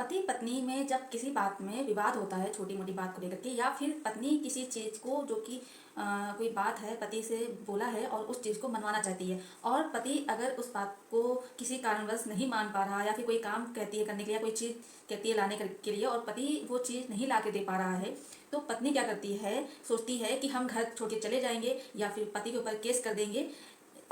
पति पत्नी में जब किसी बात में विवाद होता है, छोटी मोटी बात को लेकर के, या फिर पत्नी किसी चीज़ को जो कि कोई बात है पति से बोला है और उस चीज़ को मनवाना चाहती है, और पति अगर उस बात को किसी कारणवश नहीं मान पा रहा, या फिर कोई काम कहती है करने के लिए, कोई चीज़ कहती है लाने के लिए और पति वो चीज़ नहीं ला के दे पा रहा है, तो पत्नी क्या करती है, सोचती है कि हम घर छोड़ के चले जाएंगे या फिर पति के ऊपर केस कर देंगे,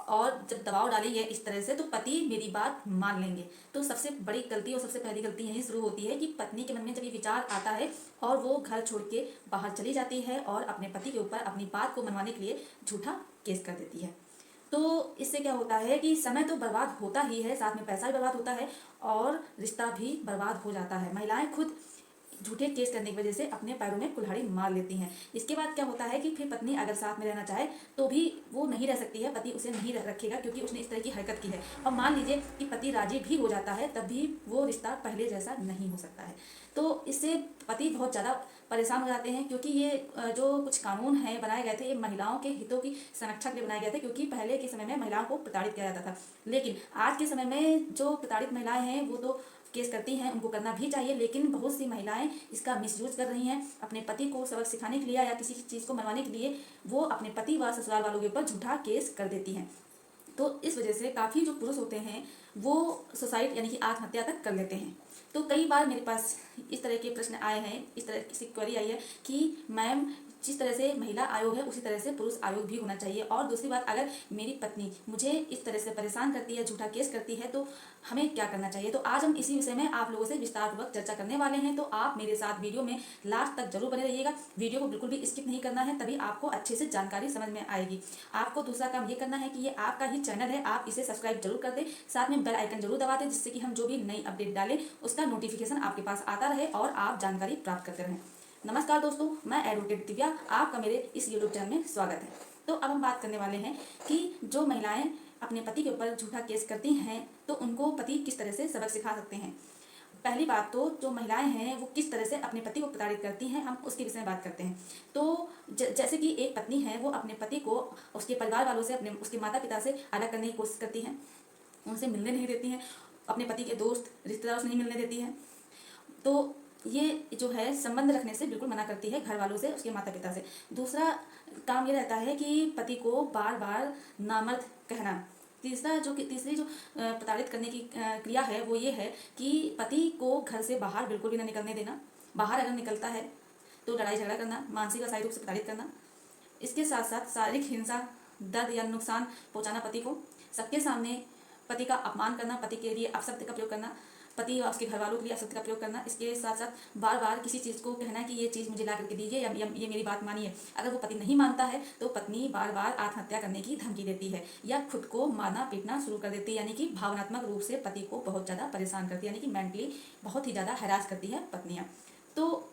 और जब दबाव डालेंगे इस तरह से तो पति मेरी बात मान लेंगे। तो सबसे बड़ी गलती और सबसे पहली गलती यही शुरू होती है कि पत्नी के मन में जब ये विचार आता है और वो घर छोड़ के बाहर चली जाती है और अपने पति के ऊपर अपनी बात को मनवाने के लिए झूठा केस कर देती है। तो इससे क्या होता है कि समय तो बर्बाद होता ही है, साथ में पैसा भी बर्बाद होता है और रिश्ता भी बर्बाद हो जाता है। महिलाएं खुद झूठे केस करने की वजह से अपने पैरों में कुल्हाड़ी मार लेती हैं। इसके बाद क्या होता है कि फिर पत्नी अगर साथ में रहना चाहे तो भी वो नहीं रह सकती है, पति उसे नहीं रखेगा क्योंकि उसने इस तरह की हरकत की है। और मान लीजिए कि पति राजी भी हो जाता है, तब भी वो रिश्ता पहले जैसा नहीं हो सकता है। तो इससे पति बहुत ज़्यादा परेशान हो जाते हैं, क्योंकि ये जो कुछ कानून हैं बनाए गए थे, ये महिलाओं के हितों की संरक्षा के लिए बनाए गए थे, क्योंकि पहले के समय में महिलाओं को प्रताड़ित किया जाता था। लेकिन आज के समय में जो प्रताड़ित महिलाएं हैं वो तो केस करती हैं, उनको करना भी चाहिए, लेकिन बहुत सी महिलाएं इसका मिसयूज कर रही हैं। अपने पति को सबक सिखाने के लिए या किसी चीज़ को मनवाने के लिए वो अपने पति व ससुराल वालों के ऊपर झूठा केस कर देती हैं। तो इस वजह से काफ़ी जो पुरुष होते हैं वो सुसाइड यानी कि आत्महत्या तक कर लेते हैं। तो कई बार मेरे पास इस तरह के प्रश्न आए हैं, इस तरह की क्वेरी आई है कि मैम, जिस तरह से महिला आयोग है उसी तरह से पुरुष आयोग भी होना चाहिए। और दूसरी बात, अगर मेरी पत्नी मुझे इस तरह से परेशान करती है, झूठा केस करती है, तो हमें क्या करना चाहिए। तो आज हम इसी विषय में आप लोगों से विस्तारपूर्वक चर्चा करने वाले हैं। तो आप मेरे साथ वीडियो में लास्ट तक जरूर बने रहिएगा। वीडियो को बिल्कुल भी स्किप नहीं करना है, तभी आपको अच्छे से जानकारी समझ में आएगी। आपको दूसरा काम ये करना है कि ये आपका ही चैनल है, आप इसे सब्सक्राइब जरूर कर दें, साथ में बेल आइकन जरूर दबा दें, जिससे कि हम जो भी नई अपडेट डालें उसका नोटिफिकेशन आपके पास आता रहे और आप जानकारी प्राप्त करते रहें। नमस्कार दोस्तों, मैं एडवोकेट दिव्या, आपका मेरे इस यूट्यूब चैनल में स्वागत है। तो अब हम बात करने वाले हैं कि जो महिलाएं अपने पति के ऊपर झूठा केस करती हैं तो उनको पति किस तरह से सबक सिखा सकते हैं। पहली बात तो जो महिलाएं हैं वो किस तरह से अपने पति को प्रताड़ित करती हैं, हम उसके विषय में बात करते हैं। तो जैसे कि एक पत्नी है, वो अपने पति को उसके परिवार वालों से, उसके माता पिता से अलग करने की कोशिश करती हैं, उनसे मिलने नहीं देती हैं, अपने पति के दोस्त रिश्तेदारों से नहीं मिलने देती हैं। तो ये जो है संबंध रखने से बिल्कुल मना करती है, घर वालों से, उसके माता पिता से। दूसरा काम ये रहता है कि पति को बार बार नामर्द कहना। तीसरी जो प्रताड़ित करने की क्रिया है वो ये है कि पति को घर से बाहर बिल्कुल भी ना निकलने देना। बाहर अगर निकलता है तो लड़ाई झगड़ा करना, मानसिक और शारीरिक रूप से प्रताड़ित करना। इसके साथ साथ शारीरिक हिंसा, दर्द या नुकसान पहुंचाना पति को, सबके सामने पति का अपमान करना, पति के लिए अपशब्द का प्रयोग करना, पति और उसके घर वालों के लिए अपशब्द का प्रयोग करना। इसके साथ साथ बार बार किसी चीज़ को कहना कि ये चीज़ मुझे ला करके दीजिए या ये मेरी बात मानिए। अगर वो पति नहीं मानता है तो पत्नी बार बार आत्महत्या करने की धमकी देती है या खुद को मारना पीटना शुरू कर देती है, यानी कि भावनात्मक रूप से पति को बहुत ज़्यादा परेशान करती है, यानी कि मेंटली बहुत ही ज़्यादा हैरास करती है पत्नियाँ। तो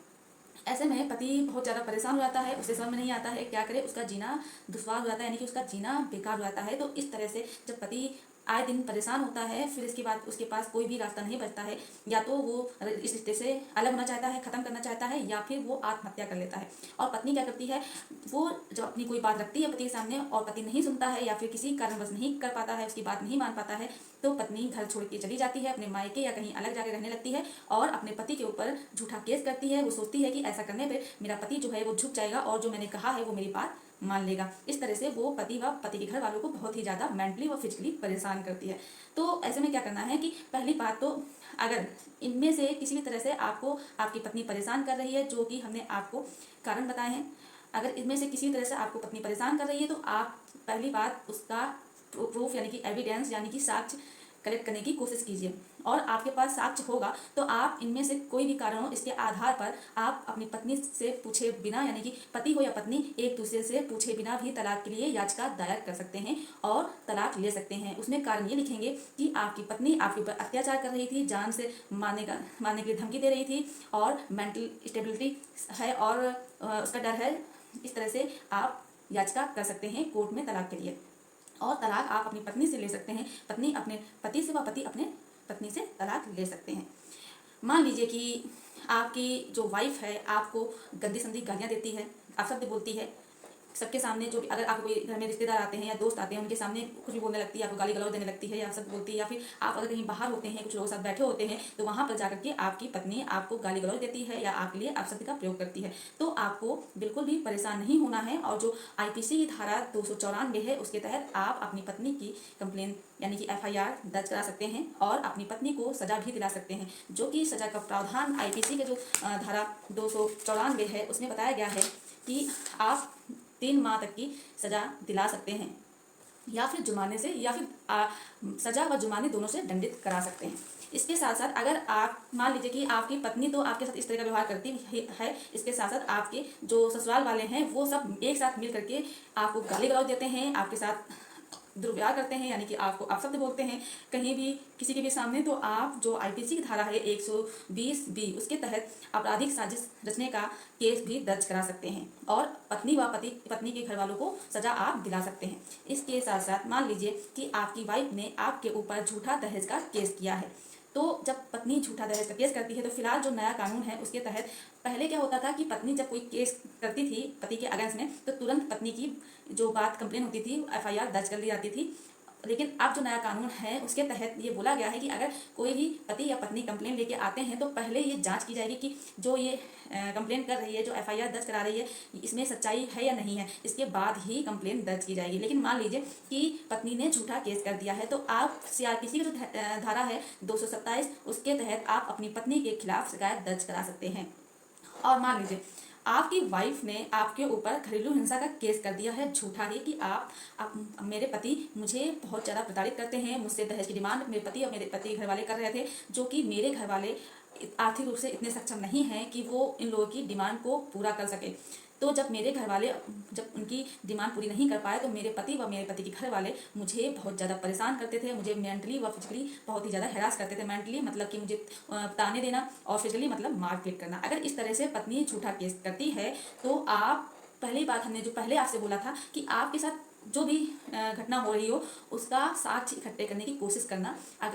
ऐसे में पति बहुत ज़्यादा परेशान हो जाता है, उसे समझ में नहीं आता है क्या करे, उसका जीना दुश्वार हो जाता है, यानी कि उसका जीना बेकार हो जाता है। तो इस तरह से जब पति आए दिन परेशान होता है, फिर इसके बाद उसके पास कोई भी रास्ता नहीं बचता है, या तो वो इस रिश्ते से अलग होना चाहता है, ख़त्म करना चाहता है, या फिर वो आत्महत्या कर लेता है। और पत्नी क्या करती है, वो जब अपनी कोई बात रखती है पति के सामने और पति नहीं सुनता है या फिर किसी कारणवश नहीं कर पाता है, उसकी बात नहीं मान पाता है, तो पत्नी घर छोड़ के चली जाती है, अपने मायके या कहीं अलग जाकर रहने लगती है और अपने पति के ऊपर झूठा केस करती है। वो सोचती है कि ऐसा करने पर मेरा पति जो है वो झुक जाएगा और जो मैंने कहा है वो मेरी बात मान लेगा। इस तरह से वो पति व पति के घर वालों को बहुत ही ज़्यादा मेंटली व फिजिकली परेशान करती है। तो ऐसे में क्या करना है कि पहली बात तो, अगर इनमें से किसी भी तरह से आपको आपकी पत्नी परेशान कर रही है, जो कि हमने आपको कारण बताए हैं, अगर इनमें से किसी तरह से आपको पत्नी परेशान कर रही है तो आप पहली बात उसका प्रूफ यानी कि एविडेंस यानी कि साक्ष्य कलेक्ट करने की कोशिश कीजिए। और आपके पास साक्ष्य होगा तो आप इनमें से कोई भी कारण हो, इसके आधार पर आप अपनी पत्नी से पूछे बिना, यानी कि पति हो या पत्नी, एक दूसरे से पूछे बिना भी तलाक के लिए याचिका दायर कर सकते हैं और तलाक ले सकते हैं। उसमें कारण ये लिखेंगे कि आपकी पत्नी आपके ऊपर अत्याचार कर रही थी, जान से मारने के लिए धमकी दे रही थी, और मेंटल स्टेबिलिटी है और उसका डर है। इस तरह से आप याचिका कर सकते हैं कोर्ट में तलाक के लिए। और तलाक आप अपनी पत्नी से ले सकते हैं, पत्नी अपने पति से व पति अपने पत्नी से तलाक ले सकते हैं। मान लीजिए कि आपकी जो वाइफ है आपको गंदी संदी गालियाँ देती है, अपशब्द बोलती है, सबके सामने जो भी, अगर आपको कोई घर में रिश्तेदार आते हैं या दोस्त आते हैं, उनके सामने कुछ भी बोलने लगती है, आपको गाली गलौज देने लगती है या सब बोलती है, या फिर आप अगर कहीं बाहर होते हैं, कुछ लोगों के साथ बैठे होते हैं, तो वहाँ पर जाकर के आपकी पत्नी आपको गाली गलौज देती है या आपके लिए अपशब्द का प्रयोग करती है, तो आपको बिल्कुल भी परेशान नहीं होना है। और जो आईपीसी की धारा 294 है, उसके तहत आप अपनी पत्नी की कंप्लेन यानी कि एफआईआर दर्ज करा सकते हैं और अपनी पत्नी को सजा भी दिला सकते हैं, जो कि सजा का प्रावधान आईपीसी के जो धारा 294 है, उसमें बताया गया है कि आप 3 माह तक की सजा दिला सकते हैं, या फिर जुर्माने से, या फिर सजा व जुर्माने दोनों से दंडित करा सकते हैं। इसके साथ साथ अगर आप मान लीजिए कि आपकी पत्नी तो आपके साथ इस तरह का व्यवहार करती है, इसके साथ साथ आपके जो ससुराल वाले हैं वो सब एक साथ मिल करके आपको गाली गलौज देते हैं, आपके साथ दुर्व्यवहार करते हैं, यानी कि आपको अपशब्द बोलते हैं कहीं भी किसी के भी सामने, तो आप जो आईपीसी की धारा है 120B, उसके तहत आपराधिक साजिश रचने का केस भी दर्ज करा सकते हैं और पत्नी व पत्नी के घर वालों को सजा आप दिला सकते हैं। इसके साथ साथ मान लीजिए कि आपकी वाइफ ने आपके ऊपर झूठा दहेज का केस किया है, तो जब पत्नी झूठा दहेज का केस करती है, तो फिलहाल जो नया कानून है उसके तहत पहले क्या होता था कि पत्नी जब कोई केस करती थी पति के अगेंस्ट में, तो तुरंत पत्नी की जो बात कंप्लेन होती थी एफआईआर दर्ज कर ली जाती थी। लेकिन अब जो नया कानून है उसके तहत ये बोला गया है कि अगर कोई भी पति या पत्नी कंप्लेन लेके आते हैं, तो पहले ये जांच की जाएगी कि जो ये कंप्लेन कर रही है, जो एफआईआर दर्ज करा रही है, इसमें सच्चाई है या नहीं है, इसके बाद ही कंप्लेन दर्ज की जाएगी। लेकिन मान लीजिए कि पत्नी ने झूठा केस कर दिया है, तो आप सीआरपीसी की जो धारा है 227, उसके तहत आप अपनी पत्नी के खिलाफ शिकायत दर्ज करा सकते हैं। और मान लीजिए आपकी वाइफ ने आपके ऊपर घरेलू हिंसा का केस कर दिया है झूठा ही, कि आप मेरे पति मुझे बहुत ज़्यादा प्रताड़ित करते हैं, मुझसे दहेज की डिमांड मेरे पति और मेरे पति घर वाले कर रहे थे, जो कि मेरे घर वाले आर्थिक रूप से इतने सक्षम नहीं हैं कि वो इन लोगों की डिमांड को पूरा कर सके। तो जब मेरे घर वाले जब उनकी डिमांड पूरी नहीं कर पाए, तो मेरे पति व मेरे पति के घर वाले मुझे बहुत ज़्यादा परेशान करते थे, मुझे मेंटली व फिजिकली बहुत ही ज़्यादा हैरास करते थे। मेंटली मतलब कि मुझे ताने देना, और फिजिकली मतलब मारपीट करना। अगर इस तरह से पत्नी झूठा केस करती है, तो आप, पहली बात हमने जो पहले आपसे बोला था कि आपके साथ जो भी घटना हो रही हो उसका साक्ष्य इकट्ठे करने की कोशिश करना।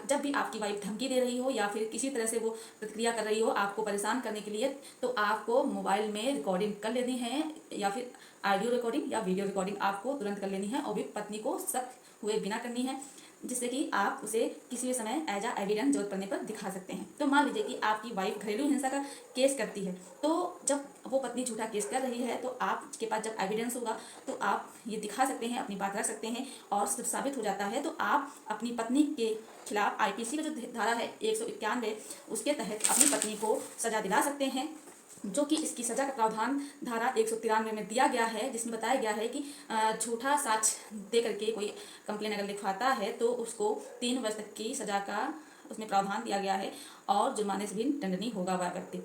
जब भी आपकी वाइफ धमकी दे रही हो या फिर किसी तरह से वो प्रतिक्रिया कर रही हो आपको परेशान करने के लिए, तो आपको मोबाइल में रिकॉर्डिंग कर लेनी है, या फिर ऑडियो रिकॉर्डिंग या वीडियो रिकॉर्डिंग आपको तुरंत कर लेनी है, और भी पत्नी को शक हुए बिना करनी है, जिससे कि आप उसे किसी भी समय एज आ एविडेंस जरूरत पड़ने पर दिखा सकते हैं। तो मान लीजिए कि आपकी वाइफ घरेलू हिंसा का केस करती है, तो जब वो पत्नी झूठा केस कर रही है, तो आपके पास जब एविडेंस होगा तो आप ये दिखा सकते हैं, अपनी बात रख सकते हैं, और जब साबित हो जाता है तो आप अपनी पत्नी के खिलाफ आईपीसी का जो धारा है 191, उसके तहत अपनी पत्नी को सजा दिला सकते हैं, जो कि इसकी सजा का प्रावधान धारा 193 में दिया गया है, जिसमें बताया गया है कि झूठा साक्ष्य दे करके कोई कंप्लेन अगर लिखवाता है तो उसको 3 वर्ष तक की सजा का उसमें प्रावधान दिया गया है, और जुर्माने से भी दंडनीय होगा वह व्यक्ति।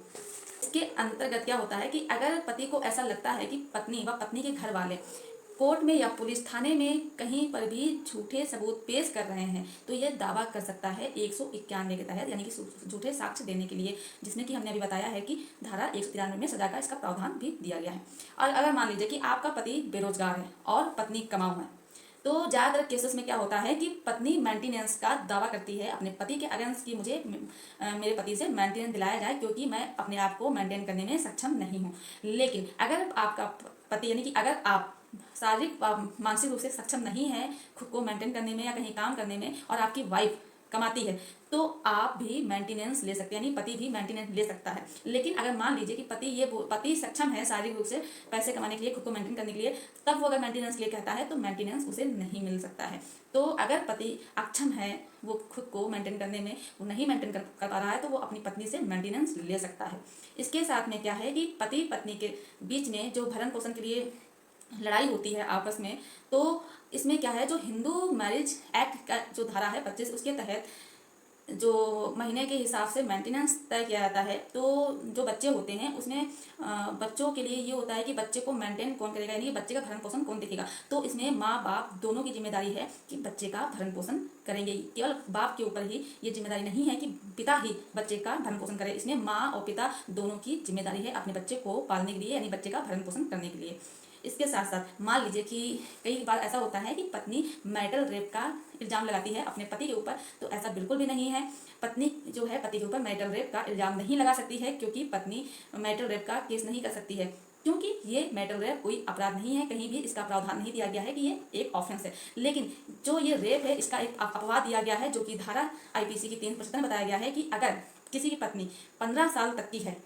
इसके अंतर्गत क्या होता है कि अगर पति को ऐसा लगता है कि पत्नी व पत्नी के घर वाले कोर्ट में या पुलिस थाने में कहीं पर भी झूठे सबूत पेश कर रहे हैं, तो ये दावा कर सकता है 191 के तहत, यानी कि झूठे साक्ष्य देने के लिए, जिसमें कि हमने अभी बताया है कि धारा 193 में सजा का इसका प्रावधान भी दिया गया है। और अगर मान लीजिए कि आपका पति बेरोजगार है और पत्नी कमाऊ है, तो ज़्यादातर केसेस में क्या होता है कि पत्नी मेंटेनेंस का दावा करती है अपने पति के अगेंस्ट कि मुझे मेरे पति से मेंटेनेंस दिलाया जाए, क्योंकि मैं अपने आप को मेंटेन करने में सक्षम नहीं हूँ। लेकिन अगर आपका पति, यानी कि अगर आप शारीरिक मानसिक रूप से सक्षम नहीं है खुद को मेंटेन करने में या कहीं काम करने में, और आपकी वाइफ कमाती है, तो आप भी मेंटेनेंस ले सकते हैं, यानी पति भी मेंटेनेंस ले सकता है। लेकिन अगर मान लीजिए कि पति सक्षम है शारीरिक रूप से पैसे कमाने के लिए, खुद को मेंटेन करने के लिए, तब वो अगर मेंटेनेंस के लिए कहता है तो मेंटेनेंस उसे नहीं मिल सकता है। तो अगर पति अक्षम है, वो खुद को मेंटेन करने में वो नहीं मेंटेन कर पा रहा है, तो वो अपनी पत्नी से मेंटेनेंस ले सकता है। इसके साथ में क्या है कि पति पत्नी के बीच में जो भरण पोषण के लिए लड़ाई होती है आपस में, तो इसमें क्या है, जो हिंदू मैरिज एक्ट का जो धारा है 25, उसके तहत जो महीने के हिसाब से मेंटेनेंस तय किया जाता है। तो जो बच्चे होते हैं उसमें बच्चों के लिए ये होता है कि बच्चे को मेंटेन कौन करेगा, यानी कि बच्चे का भरण पोषण कौन देखेगा। तो इसमें माँ बाप दोनों की जिम्मेदारी है कि बच्चे का भरण पोषण करेंगे। केवल बाप के ऊपर ही ये जिम्मेदारी नहीं है कि पिता ही बच्चे का भरण पोषण करे, इसमें माँ और पिता दोनों की जिम्मेदारी है अपने बच्चे को पालने के लिए, यानी बच्चे का भरण पोषण करने के लिए। इसके साथ साथ मान लीजिए कि कई बार ऐसा होता है कि पत्नी मैरिटल रेप का इल्ज़ाम लगाती है अपने पति के ऊपर, तो ऐसा बिल्कुल भी नहीं है। पत्नी जो है पति के ऊपर मैरिटल रेप का इल्ज़ाम नहीं लगा सकती है, क्योंकि पत्नी मैरिटल रेप का केस नहीं कर सकती है। क्योंकि ये मैरिटल रेप कोई अपराध नहीं है, कहीं भी इसका प्रावधान नहीं दिया गया है कि ये एक ऑफेंस है। लेकिन जो ये रेप है इसका एक अपवाद दिया गया है, जो कि धारा आईपीसी की 375 में बताया गया है कि अगर किसी की पत्नी 15 साल तक की है,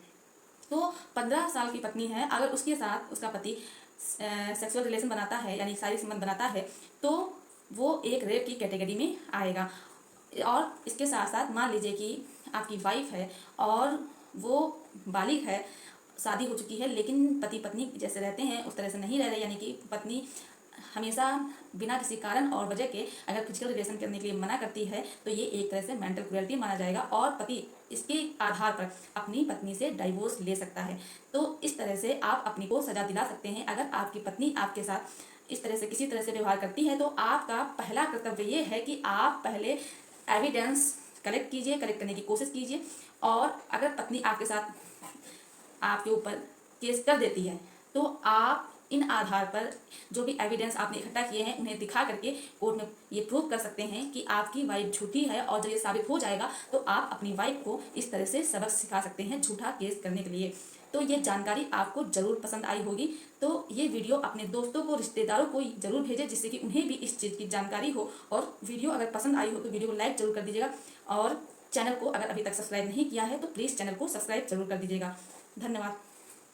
तो 15 साल की पत्नी है, अगर उसके साथ उसका पति सेक्सुअल रिलेशन बनाता है यानी शारीरिक संबंध बनाता है, तो वो एक रेप की कैटेगरी में आएगा। और इसके साथ साथ मान लीजिए कि आपकी वाइफ है और वो बालिग है, शादी हो चुकी है, लेकिन पति पत्नी जैसे रहते हैं उस तरह से नहीं रह रहे, यानी कि पत्नी हमेशा बिना किसी कारण और वजह के अगर फिजिकल रिलेशन करने के लिए मना करती है, तो ये एक तरह से मेंटल क्रुएल्टी माना जाएगा और पति इसके आधार पर अपनी पत्नी से डाइवोर्स ले सकता है। तो इस तरह से आप अपनी को सजा दिला सकते हैं। अगर आपकी पत्नी आपके साथ इस तरह से किसी तरह से व्यवहार करती है, तो आपका पहला कर्तव्य ये है कि आप पहले एविडेंस कलेक्ट कीजिए, कलेक्ट करने की कोशिश कीजिए। और अगर पत्नी आपके साथ आपके ऊपर केस कर देती है, तो आप इन आधार पर जो भी एविडेंस आपने इकट्ठा किए हैं उन्हें दिखा करके कोर्ट में ये प्रूव कर सकते हैं कि आपकी वाइफ झूठी है। और जब ये साबित हो जाएगा तो आप अपनी वाइफ को इस तरह से सबक सिखा सकते हैं झूठा केस करने के लिए। तो ये जानकारी आपको ज़रूर पसंद आई होगी। तो ये वीडियो अपने दोस्तों को, रिश्तेदारों को ज़रूर भेजें, जिससे कि उन्हें भी इस चीज़ की जानकारी हो। और वीडियो अगर पसंद आई हो तो वीडियो को लाइक ज़रूर कर दीजिएगा। और चैनल को अगर अभी तक सब्सक्राइब नहीं किया है तो प्लीज़ चैनल को सब्सक्राइब ज़रूर कर दीजिएगा। धन्यवाद।